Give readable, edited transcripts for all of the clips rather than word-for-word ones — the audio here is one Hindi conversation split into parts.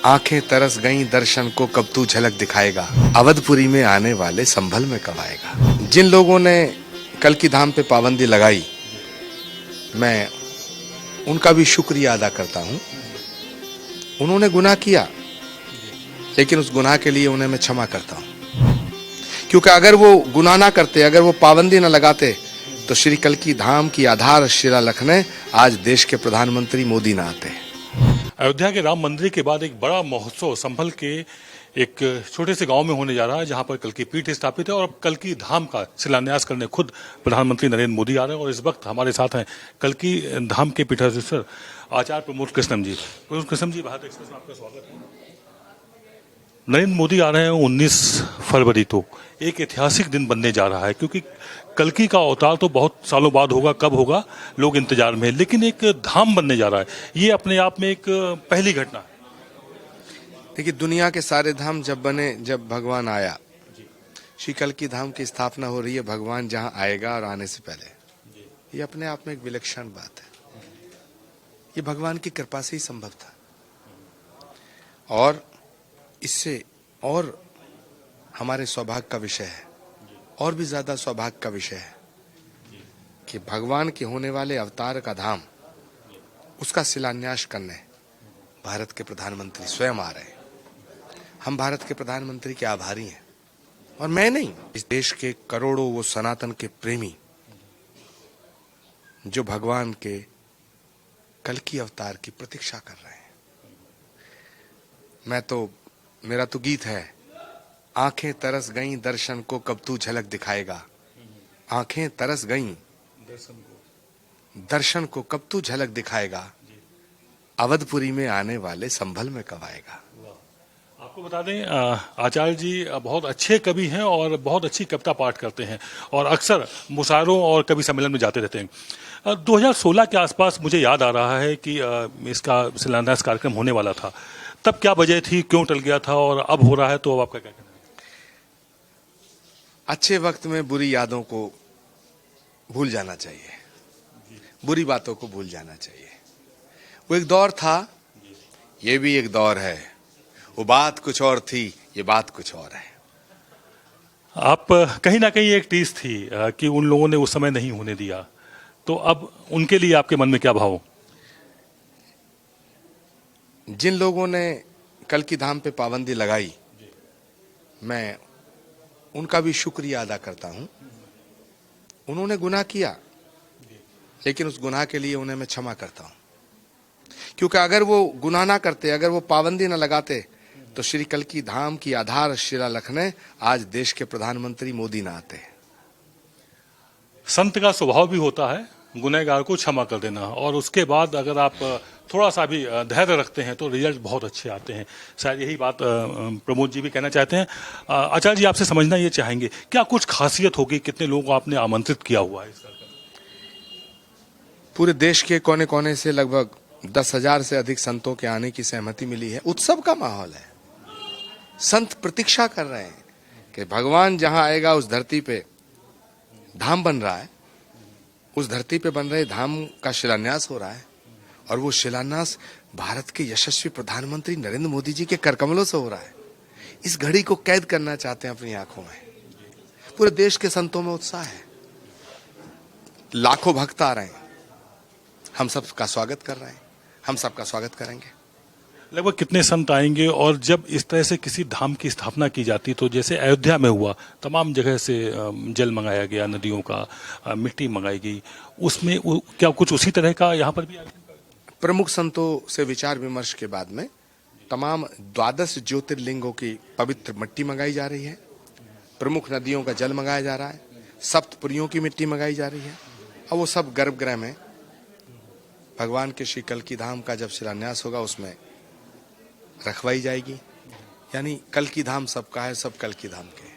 आंखें तरस गईं दर्शन को कब तू झलक दिखाएगा। अवधपुरी में आने वाले संभल में कब आएगा। जिन लोगों ने कल की धाम पे पाबंदी लगाई, मैं उनका भी शुक्रिया अदा करता हूं। उन्होंने गुनाह किया, लेकिन उस गुनाह के लिए उन्हें मैं क्षमा करता हूं, क्योंकि अगर वो गुनाह ना करते, अगर वो पाबंदी ना लगाते, तो श्री कल की धाम की आधारशिला रखने आज देश के प्रधानमंत्री मोदी ना आते। अयोध्या के राम मंदिर के बाद एक बड़ा महोत्सव संभल के एक छोटे से गांव में होने जा रहा है, जहां पर कल की पीठ स्थापित है और अब कल की धाम का शिलान्यास करने खुद प्रधानमंत्री नरेंद्र मोदी आ रहे हैं। और इस वक्त हमारे साथ हैं कल की धाम के पीठाधीश्वर आचार्य प्रमोद कृष्णम जी। प्रमोद कृष्णम जी, भारत एक्सप्रेस में आपका स्वागत है। नरेंद्र मोदी आ रहे हैं 19 फरवरी, तो एक ऐतिहासिक दिन बनने जा रहा है, क्योंकि कल्कि का अवतार तो बहुत सालों बाद होगा, कब होगा लोग इंतजार में, लेकिन एक धाम बनने जा रहा है। ये अपने आप में एक पहली घटना है। देखिए, दुनिया के सारे धाम जब बने, जब भगवान आया, श्री कल की धाम की स्थापना हो रही है, भगवान जहां आएगा और आने से पहले, ये अपने आप में एक विलक्षण बात है। ये भगवान की कृपा से ही संभव था, और इससे और हमारे सौभाग्य का विषय है, और भी ज्यादा सौभाग्य का विषय है कि भगवान के होने वाले अवतार का धाम, उसका शिलान्यास करने भारत के प्रधानमंत्री स्वयं आ रहे हैं। हम भारत के प्रधानमंत्री के आभारी हैं, और मैं नहीं, इस देश के करोड़ों वो सनातन के प्रेमी जो भगवान के कल की अवतार की प्रतीक्षा कर रहे हैं। मेरा तो गीत है, आंखें तरस गईं दर्शन को कब तू झलक दिखाएगा। आंखें तरस गईं दर्शन को कब तू झलक दिखाएगा। अवधपुरी में आने वाले संभल में कब आएगा। आपको बता दें, आचार्य जी बहुत अच्छे कवि हैं और बहुत अच्छी कविता पाठ करते हैं, और अक्सर मुशायरों और कवि सम्मेलन में जाते रहते हैं। 2016 के आसपास मुझे याद आ रहा है कि इसका शिलान्यास कार्यक्रम होने वाला था। तब क्या वजह थी, क्यों टल गया था, और अब हो रहा है, तो अब आपका क्या कहना है? अच्छे वक्त में बुरी यादों को भूल जाना चाहिए, बुरी बातों को भूल जाना चाहिए। वो एक दौर था, ये भी एक दौर है। वो बात कुछ और थी, ये बात कुछ और है। आप कहीं ना कहीं एक टीस थी कि उन लोगों ने उस समय नहीं होने दिया, तो अब उनके लिए आपके मन में क्या भाव? जिन लोगों ने कल की धाम पे पाबंदी लगाई, मैं उनका भी शुक्रिया अदा करता हूं। उन्होंने गुनाह किया, लेकिन उस गुनाह के लिए उन्हें मैं क्षमा करता हूं, क्योंकि अगर वो गुनाह ना करते, अगर वो पाबंदी ना लगाते, तो श्री कल की धाम की आधारशिला रखने आज देश के प्रधानमंत्री मोदी ना आते। संत का स्वभाव भी होता है गुनहगार को क्षमा कर देना, और उसके बाद अगर आप थोड़ा सा भी धैर्य रखते हैं तो रिजल्ट बहुत अच्छे आते हैं। शायद यही बात प्रमोद जी भी कहना चाहते हैं। आचार्य जी, आपसे समझना ये चाहेंगे, क्या कुछ खासियत होगी, कितने लोगों को आपने आमंत्रित किया हुआ है इस कार्यक्रम? पूरे देश के कोने कोने से लगभग 10,000 से अधिक संतों के आने की सहमति मिली है। उत्सव का माहौल है, संत प्रतीक्षा कर रहे हैं कि भगवान जहां आएगा, उस धरती पे धाम बन रहा है, उस धरती पे बन रहे धाम का शिलान्यास हो रहा है, और वो शिलान्यास भारत के यशस्वी प्रधानमंत्री नरेंद्र मोदी जी के करकमलों से हो रहा है। इस घड़ी को कैद करना चाहते हैं अपनी आंखों में। पूरे देश के संतों में उत्साह है, लाखों भक्त आ रहे हैं, हम सबका स्वागत कर रहे हैं, हम सबका स्वागत करेंगे। लगभग कितने संत आएंगे? और जब इस तरह से किसी धाम की स्थापना की जाती, तो जैसे अयोध्या में हुआ, तमाम जगह से जल मंगाया गया, नदियों का, मिट्टी मंगाई गई, उसमें क्या कुछ उसी तरह का यहाँ पर भी? प्रमुख संतों से विचार विमर्श के बाद में तमाम 12 ज्योतिर्लिंगों की पवित्र मिट्टी मंगाई जा रही है, प्रमुख नदियों का जल मंगाया जा रहा है, सप्तपुरियों की मिट्टी मंगाई जा रही है, और वो सब गर्भगृह में भगवान के श्री कल की धाम का जब शिलान्यास होगा, उसमें रखवाई जाएगी। यानी कल की धाम सबका है, सब कल की धाम के।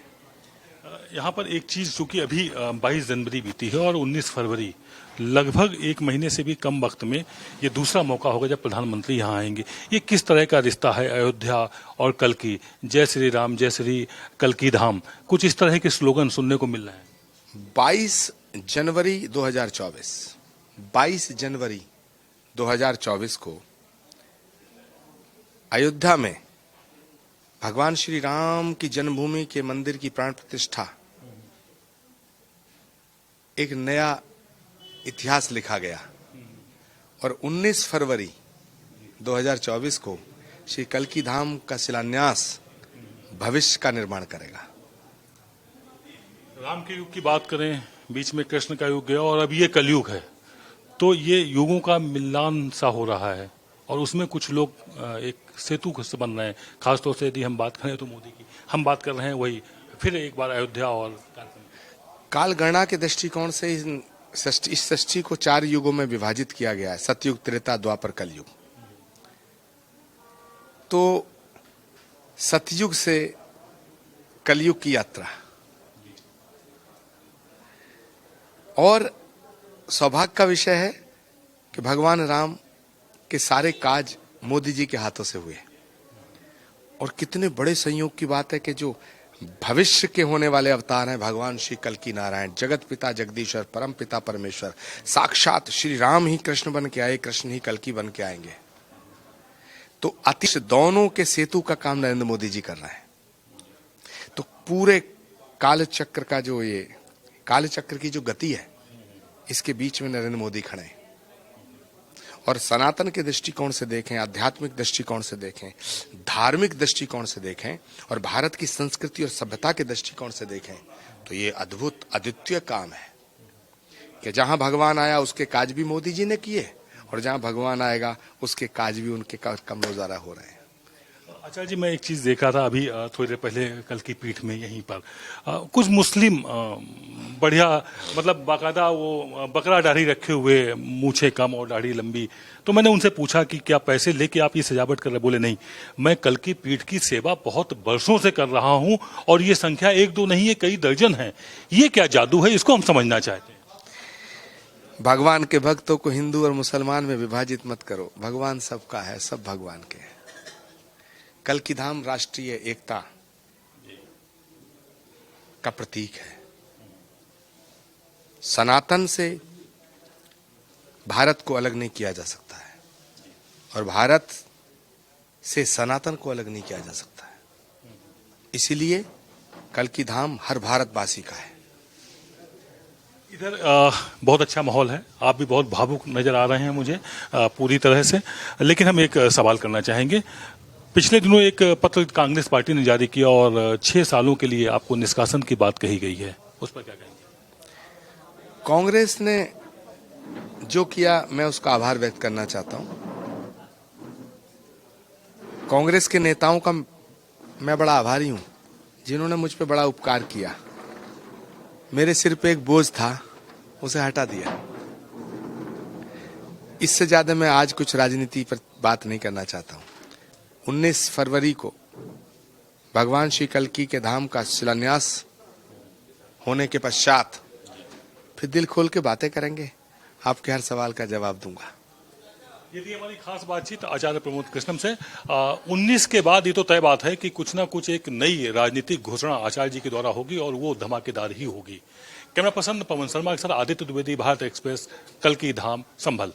यहाँ पर एक चीज, चूंकि अभी 22 जनवरी बीती है और 19 फरवरी, लगभग एक महीने से भी कम वक्त में ये दूसरा मौका होगा जब प्रधानमंत्री यहाँ आएंगे। ये किस तरह का रिश्ता है अयोध्या और कल की? जय श्री राम, जय श्री कल की धाम, कुछ इस तरह के स्लोगन सुनने को मिल रहे हैं। 22 जनवरी 2024, 22 जनवरी 2024 को अयोध्या में भगवान श्री राम की जन्मभूमि के मंदिर की प्राण प्रतिष्ठा एक नया इतिहास लिखा गया और 19 फरवरी 2024 को श्री कल्की धाम का शिलान्यास भविष्य का निर्माण करेगा। राम के युग की बात करें, बीच में कृष्ण का युग गया और अब ये कलयुग है, तो ये युगों का मिलान सा हो रहा है और उसमें कुछ लोग एक सेतु से बन रहे हैं। खासतौर से यदि हम बात करें तो मोदी की, हम बात कर रहे हैं वही फिर एक बार अयोध्या और काल गणना के दृष्टिकोण से इस सृष्टि को 4 युगों में विभाजित किया गया है, सतयुग, त्रेता, द्वापर, कलयुग। तो सतयुग से कलयुग की यात्रा, और सौभाग्य का विषय है कि भगवान राम के सारे काज मोदी जी के हाथों से हुए और कितने बड़े संयोग की बात है कि जो भविष्य के होने वाले अवतार हैं भगवान श्री कल्की नारायण, जगत पिता जगदीश्वर, परम पिता परमेश्वर, साक्षात श्री राम ही कृष्ण बन के आए, कृष्ण ही कल्की बन के आएंगे। तो अतिश दोनों के सेतु का काम नरेंद्र मोदी जी कर रहे हैं। तो पूरे कालचक्र का जो ये कालचक्र की जो गति है, इसके बीच में नरेंद्र मोदी खड़े हैं। और सनातन के दृष्टिकोण से देखें, आध्यात्मिक दृष्टिकोण से देखें, धार्मिक दृष्टिकोण से देखें और भारत की संस्कृति और सभ्यता के दृष्टिकोण से देखें तो ये अद्भुत अद्वितीय काम है कि जहां भगवान आया उसके काज भी मोदी जी ने किए और जहां भगवान आएगा उसके काज भी उनके कम रोजारा हो रहे हैं। आचार्य जी, मैं एक चीज देखा था अभी थोड़ी देर पहले कल की पीठ में यहीं पर कुछ मुस्लिम बढ़िया, मतलब बाकायदा वो बकरा दाढ़ी रखे हुए, मूछें कम और दाढ़ी लंबी। तो मैंने उनसे पूछा कि क्या पैसे लेके आप ये सजावट कर रहे? बोले नहीं, मैं कल की पीठ की सेवा बहुत वर्षों से कर रहा हूं और ये संख्या 1-2 नहीं है, कई दर्जन है। ये क्या जादू है, इसको हम समझना चाहते हैं। भगवान के भक्तों को हिंदू और मुसलमान में विभाजित मत करो, भगवान सबका है, सब भगवान के हैं। कल्की धाम राष्ट्रीय एकता का प्रतीक है। सनातन से भारत को अलग नहीं किया जा सकता है और भारत से सनातन को अलग नहीं किया जा सकता है। इसीलिए कल्की धाम हर भारतवासी का है। इधर बहुत अच्छा माहौल है, आप भी बहुत भावुक नजर आ रहे हैं मुझे पूरी तरह से। लेकिन हम एक सवाल करना चाहेंगे। पिछले दिनों एक पत्र कांग्रेस पार्टी ने जारी किया और 6 सालों के लिए आपको निष्कासन की बात कही गई है, उस पर क्या कहेंगे? कांग्रेस ने जो किया मैं उसका आभार व्यक्त करना चाहता हूं। कांग्रेस के नेताओं का मैं बड़ा आभारी हूं जिन्होंने मुझ पे बड़ा उपकार किया। मेरे सिर पे एक बोझ था, उसे हटा दिया। इससे ज्यादा मैं आज कुछ राजनीति पर बात नहीं करना चाहता हूं। 19 फरवरी को भगवान श्री कल्की के धाम का शिलान्यास होने के पश्चात फिर दिल खोल के बातें करेंगे, आपके हर सवाल का जवाब दूंगा। ये थी हमारी खास बातचीत आचार्य प्रमोद कृष्णम से। 19 के बाद ये तो तय बात है कि कुछ ना कुछ एक नई राजनीतिक घोषणा आचार्य जी के द्वारा होगी और वो धमाकेदार ही होगी। कैमरा पर्सन पवन शर्मा के साथ आदित्य द्विवेदी, भारत एक्सप्रेस, कल्की धाम, संभल।